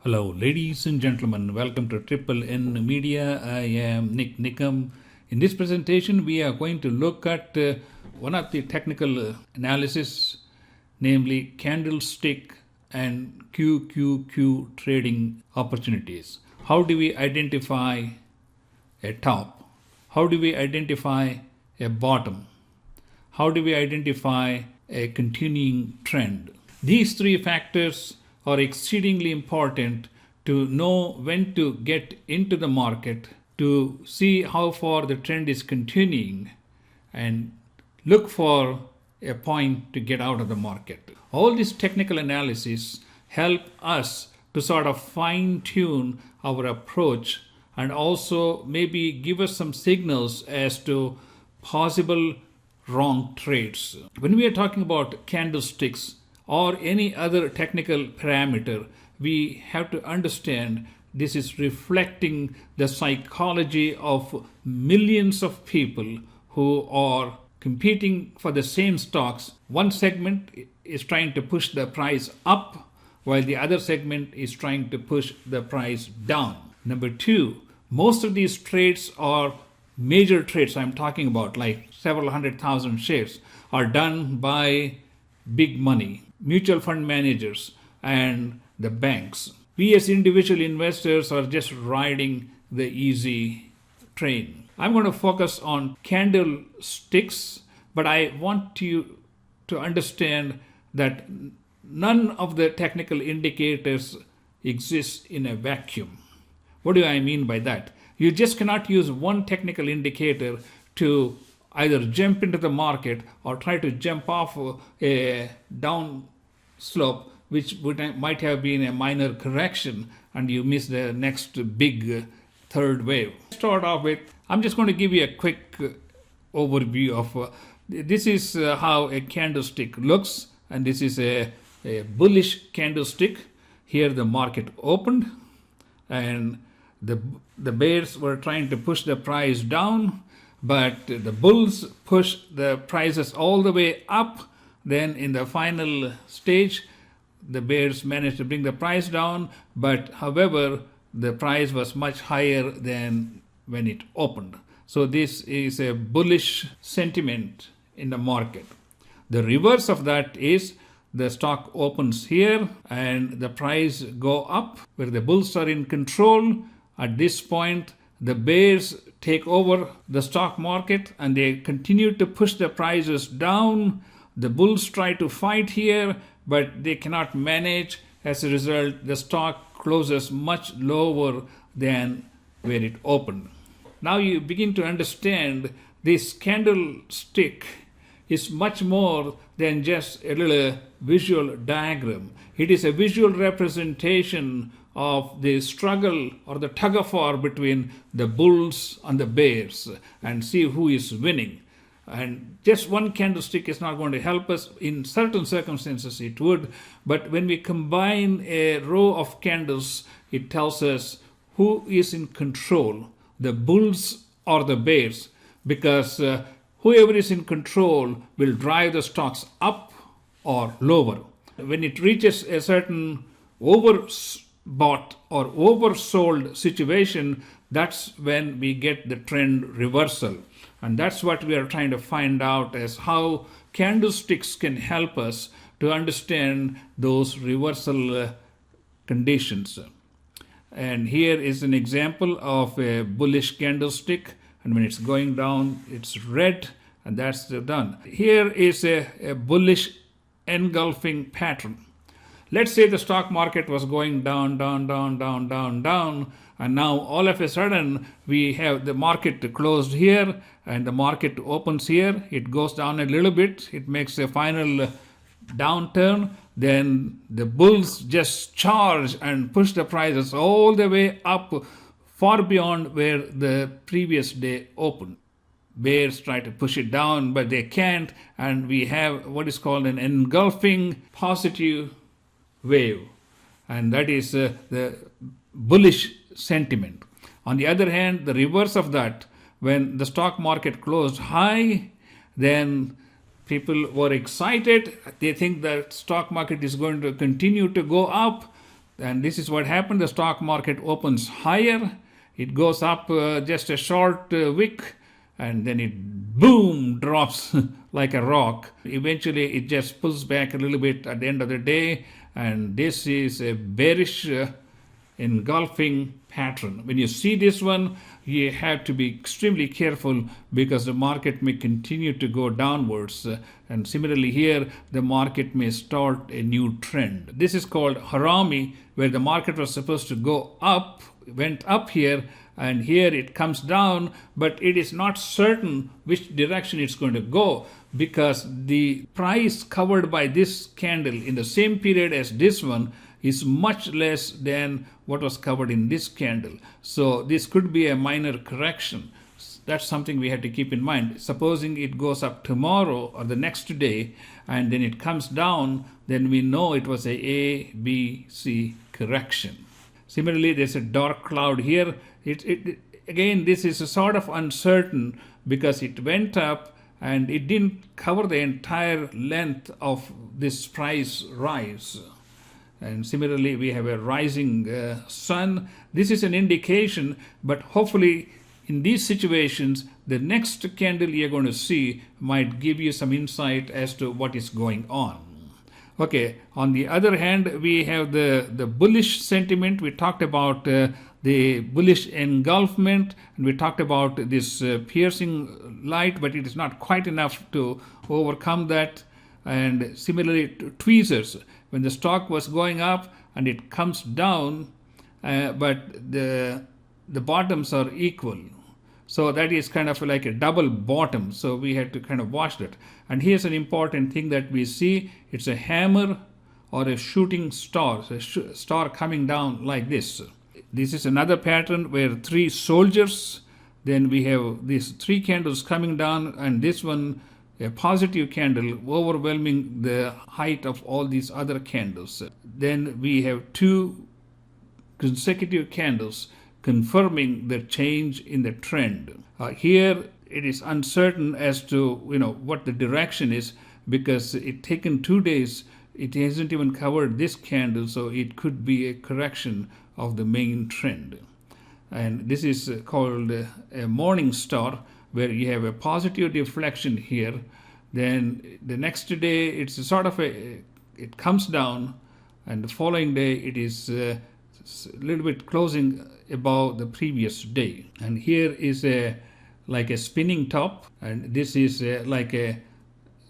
Hello, ladies and gentlemen. Welcome to Triple N Media. I am NIK NIKAM. In this presentation, we are going to look at one of the technical analysis, namely candlestick and Qqq trading opportunities. How do we identify a top? How do we identify a bottom? How do we identify a continuing trend? These three factors are exceedingly important to know when to get into the market, to see how far the trend is continuing, and look for a point to get out of the market. All this technical analysis help us to sort of fine tune our approach and also maybe give us some signals as to possible wrong trades. When we are talking about candlesticks or any other technical parameter, we have to understand this is reflecting the psychology of millions of people who are competing for the same stocks. One segment is trying to push the price up, while the other segment is trying to push the price down. Number two, most of these trades are major trades I'm talking about, like several 100,000 shares, are done by big money, mutual fund managers, and the banks. We as individual investors are just riding the easy train. I'm going to focus on candlesticks, but I want you to understand that none of the technical indicators exist in a vacuum. What do I mean by that? You just cannot use one technical indicator to either jump into the market or try to jump off a down slope, which might have been a minor correction, and you miss the next big third wave. Start off with, I'm just going to give you a quick overview of this is how a candlestick looks, and this is a bullish candlestick. Here the market opened, and the bears were trying to push the price down, but the bulls pushed the prices all the way up. Then in the final stage, the bears managed to bring the price down, but however, the price was much higher than when it opened. So this is a bullish sentiment in the market. The reverse of that is the stock opens here and the price go up, where the bulls are in control. At this point, the bears take over the stock market and they continue to push the prices down. The bulls try to fight here, but they cannot manage. As a result, the stock closes much lower than where it opened. Now you begin to understand this candlestick is much more than just a little visual diagram. It is a visual representation of the struggle or the tug of war between the bulls and the bears, and see who is winning. And just one candlestick is not going to help us. In certain circumstances it would, but when we combine a row of candles, it tells us who is in control, the bulls or the bears, because whoever is in control will drive the stocks up or lower. When it reaches a certain overbought or oversold situation, that's when we get the trend reversal. And that's what we are trying to find out, as how candlesticks can help us to understand those reversal conditions. And here is an example of a bullish candlestick, and when it's going down, it's red, and that's done. Here is a bullish engulfing pattern. Let's say the stock market was going down, and now all of a sudden we have the market closed here and the market opens here. It goes down a little bit. It makes a final downturn. Then the bulls just charge and push the prices all the way up, far beyond where the previous day opened. Bears try to push it down, but they can't, and we have what is called an engulfing positive wave, and that is the bullish sentiment. On the other hand, the reverse of that, when the stock market closed high, then people were excited. They think that stock market is going to continue to go up. And this is what happened. The stock market opens higher. It goes up just a short wick, and then it boom drops like a rock. Eventually, it just pulls back a little bit at the end of the day, and this is a bearish engulfing pattern. When you see this one, you have to be extremely careful because the market may continue to go downwards. And similarly here, the market may start a new trend. This is called harami, where the market was supposed to go up, went up here, and here it comes down, but it is not certain which direction it's going to go because the price covered by this candle in the same period as this one is much less than what was covered in this candle. So this could be a minor correction. That's something we have to keep in mind. Supposing it goes up tomorrow or the next day and then it comes down, then we know it was a B, C correction. Similarly, there's a dark cloud here. Again, this is a sort of uncertain because it went up and it didn't cover the entire length of this price rise. And similarly, we have a rising sun. This is an indication, but hopefully in these situations, the next candle you're going to see might give you some insight as to what is going on. Okay, on the other hand, we have the bullish sentiment. We talked about the bullish engulfment, and we talked about this piercing light, but it is not quite enough to overcome that. And similarly, tweezers, when the stock was going up and it comes down, but the bottoms are equal. So that is kind of like a double bottom. So we had to kind of watch that. And here's an important thing that we see. It's a hammer or a shooting star. So a star coming down like this. This is another pattern where three soldiers. Then we have these three candles coming down, and this one, a positive candle overwhelming the height of all these other candles. Then we have two consecutive candles confirming the change in the trend. Here it is uncertain as to what the direction is because it taken 2 days. It hasn't even covered this candle, so it could be a correction of the main trend. And this is called a morning star, where you have a positive deflection here. Then the next day it's a sort of it comes down, and the following day it is a little bit closing above the previous day. And here is like a spinning top, and this is like a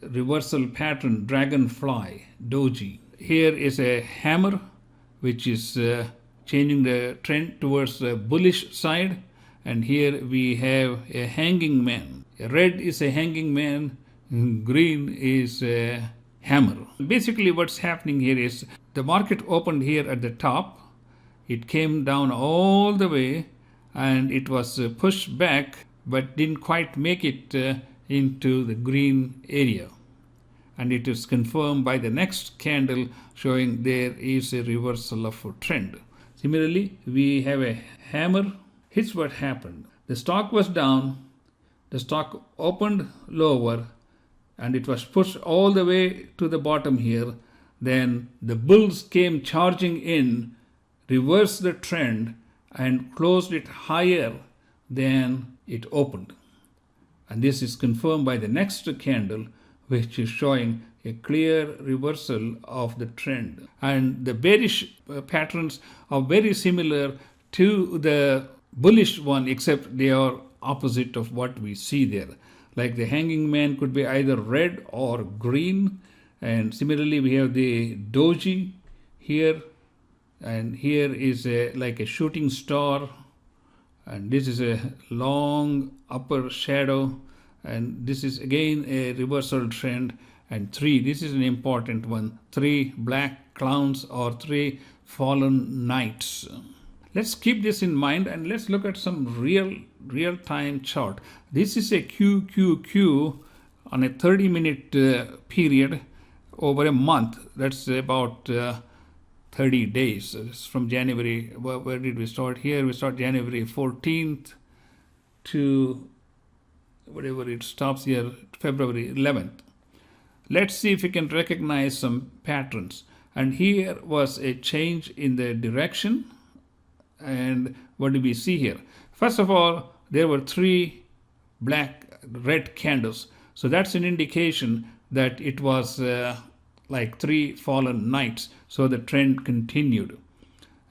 reversal pattern, dragonfly, doji. Here is a hammer, which is changing the trend towards the bullish side. And here we have a hanging man. Red is a hanging man, green is a hammer. Basically what's happening here is the market opened here at the top. It came down all the way and it was pushed back but didn't quite make it into the green area. And it is confirmed by the next candle showing there is a reversal of a trend. Similarly, we have a hammer. Here's what happened. The stock was down, the stock opened lower, and it was pushed all the way to the bottom here. Then the bulls came charging in, reversed the trend, and closed it higher than it opened. And this is confirmed by the next candle, which is showing a clear reversal of the trend. And the bearish patterns are very similar to the bullish one, except they are opposite of what we see there. Like the hanging man could be either red or green. And similarly, we have the doji here. And here is like a shooting star. And this is a long upper shadow. And this is again a reversal trend. And 3, this is an important one, 3 black clowns or 3 fallen knights. Let's keep this in mind and let's look at some real-time chart. This is a QQQ on a 30-minute period over a month. That's about 30 days. It's from January. Where did we start here? We start January 14th to whatever it stops here, February 11th. Let's see if we can recognize some patterns. and here was a change in the direction. And what do we see here? First of all, there were 3 red candles. So that's an indication that it was like 3 fallen knights. So the trend continued.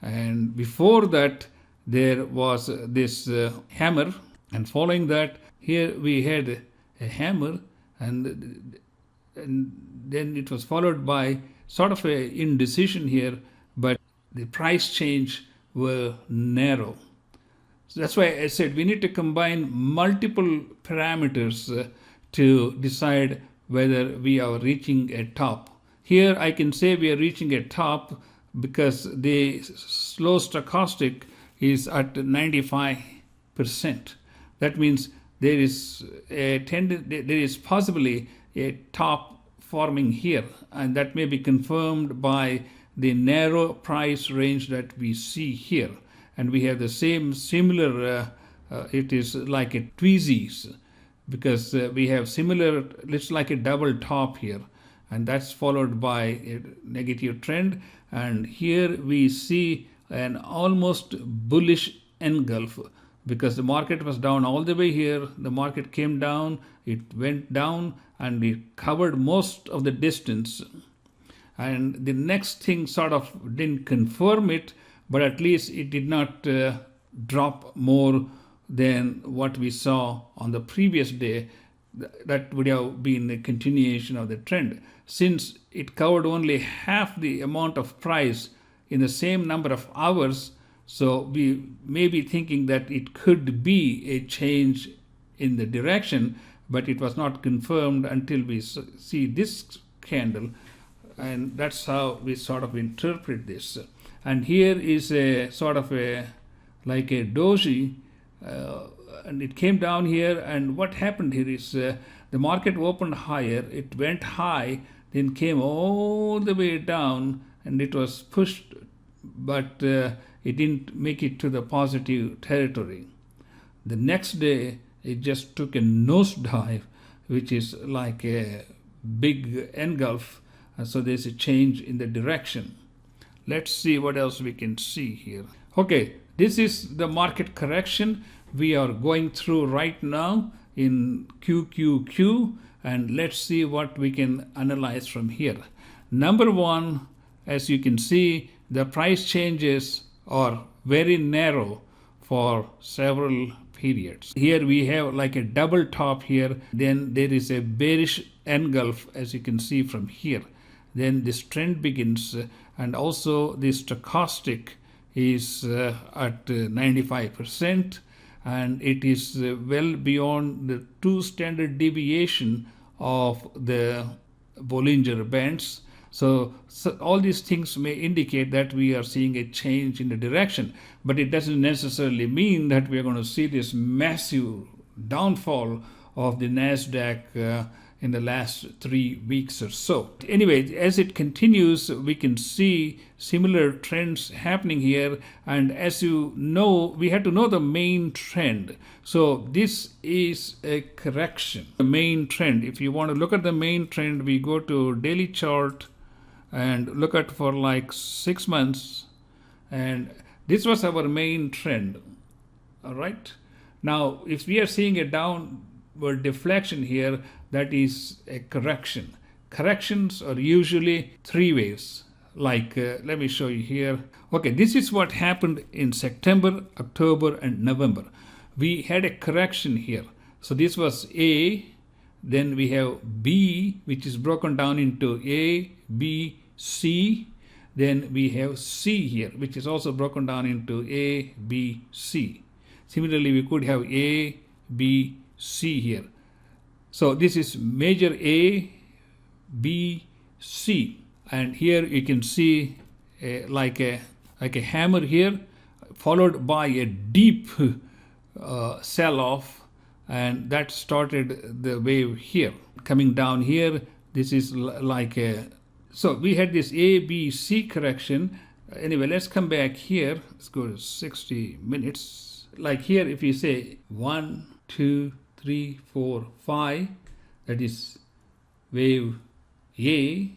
And before that, there was this hammer. And following that, here we had a hammer. And then it was followed by sort of a indecision here. But the price change were narrow. So that's why I said we need to combine multiple parameters to decide whether we are reaching a top. Here I can say we are reaching a top because the slow stochastic is at 95%. That means there is possibly a top forming here, and that may be confirmed by the narrow price range that we see here. And we have the similar, it is like a tweezies, because we have similar, it's like a double top here, and that's followed by a negative trend. And here we see an almost bullish engulf, because the market was down all the way here. The market came down, it went down, and it covered most of the distance. And the next thing sort of didn't confirm it, but at least it did not drop more than what we saw on the previous day. That would have been a continuation of the trend. Since it covered only half the amount of price in the same number of hours, so we may be thinking that it could be a change in the direction, but it was not confirmed until we see this candle. And that's how we sort of interpret this. And here is a sort of like a doji, and it came down here. And what happened here is the market opened higher, it went high, then came all the way down, and it was pushed, but it didn't make it to the positive territory. The next day, it just took a nosedive, which is like a big engulf. So there's a change in the direction. Let's see what else we can see here. Okay, this is the market correction we are going through right now in QQQ, and let's see what we can analyze from here. Number one, as you can see, the price changes are very narrow for several periods. Here we have like a double top here, then there is a bearish engulf, as you can see from here. Then this trend begins, and also the stochastic is at 95%, and it is well beyond the 2 standard deviation of the Bollinger Bands. So all these things may indicate that we are seeing a change in the direction, but it doesn't necessarily mean that we are going to see this massive downfall of the NASDAQ in the last 3 weeks or so. Anyway, as it continues, we can see similar trends happening here. And as you know, we have to know the main trend. So this is a correction. The main trend, if you want to look at the main trend, we go to daily chart and look at for like 6 months. And this was our main trend. All right. Now, if we are seeing a downward deflection here, that is a correction. Corrections are usually 3 waves. Like, let me show you here. Okay, this is what happened in September, October, and November. We had a correction here. So this was A, then we have B, which is broken down into A, B, C. Then we have C here, which is also broken down into A, B, C. Similarly, we could have A, B, C here. So this is major A, B, C. And here you can see like a hammer here, followed by a deep sell-off, and that started the wave here. Coming down here, this is like a... So we had this A, B, C correction. Anyway, let's come back here. Let's go to 60 minutes. Like here, if you say 1, 2, 3, 4, 5, that is wave A.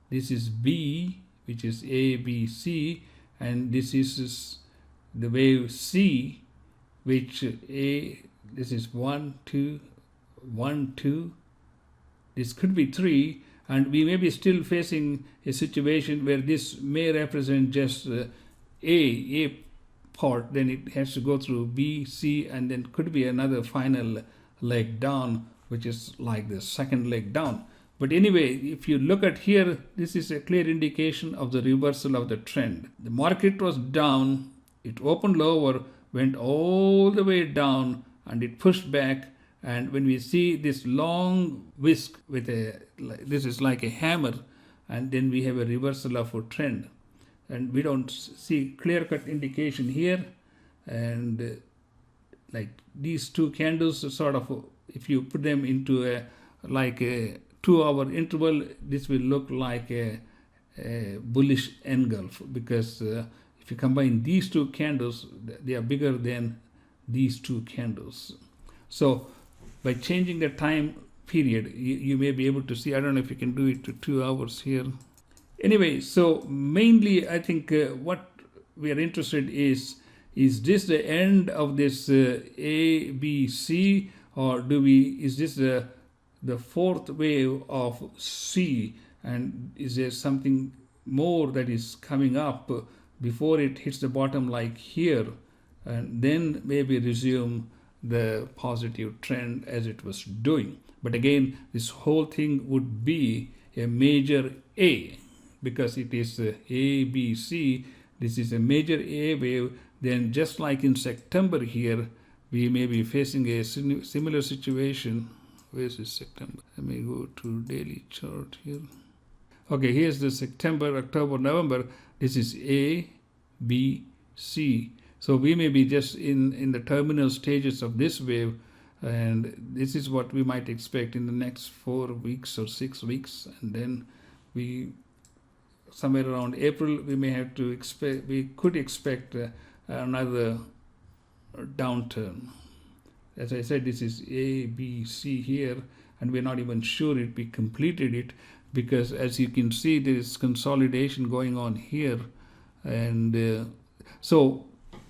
This is B, which is A, B, C, and this is the wave C, which this is 1, 2, 1, 2. This could be 3, and we may be still facing a situation where this may represent just A part, then it has to go through B, C, and then could be another final leg down, which is like the second leg down. But anyway, if you look at here, this is a clear indication of the reversal of the trend. The market was down, it opened lower, went all the way down, and it pushed back. And when we see this long whisk with this is like a hammer, and then we have a reversal of a trend. And we don't see clear-cut indication here. And like these two candles, sort of, if you put them into a 2-hour interval, this will look like a bullish engulf, because if you combine these two candles, they are bigger than these two candles. So by changing the time period, you may be able to see. I don't know if you can do it to 2 hours here. Anyway, so mainly I think what we are interested is this the end of this A, B, C, or is this the fourth wave of C, and is there something more that is coming up before it hits the bottom like here, and then maybe resume the positive trend as it was doing. But again, this whole thing would be a major A, because it is A, B, C. This is a major A wave. Then just like in September here, we may be facing a similar situation. Where is September? Let me go to daily chart here. Okay, here's the September, October, November. This is A, B, C. So we may be just in the terminal stages of this wave, and this is what we might expect in the next 4 weeks or 6 weeks. And then somewhere around April, we could expect another downturn. As I said, this is A, B, C here, and we're not even sure we completed it, because as you can see, there is consolidation going on here. And so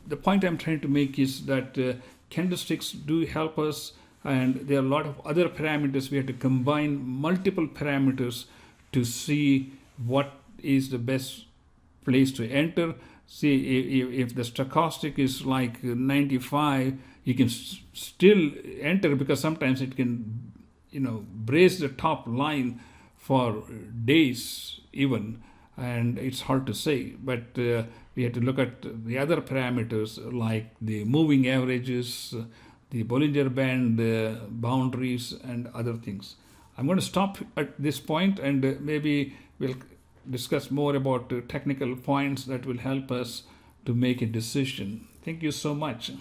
the point I'm trying to make is that candlesticks do help us, and there are a lot of other parameters. We have to combine multiple parameters to see what is the best place to enter. See, if the stochastic is like 95, you can still enter, because sometimes it can, brace the top line for days even, and it's hard to say. But we have to look at the other parameters like the moving averages, the Bollinger Band boundaries, and other things. I'm going to stop at this point, and maybe we'll discuss more about technical points that will help us to make a decision. Thank you so much.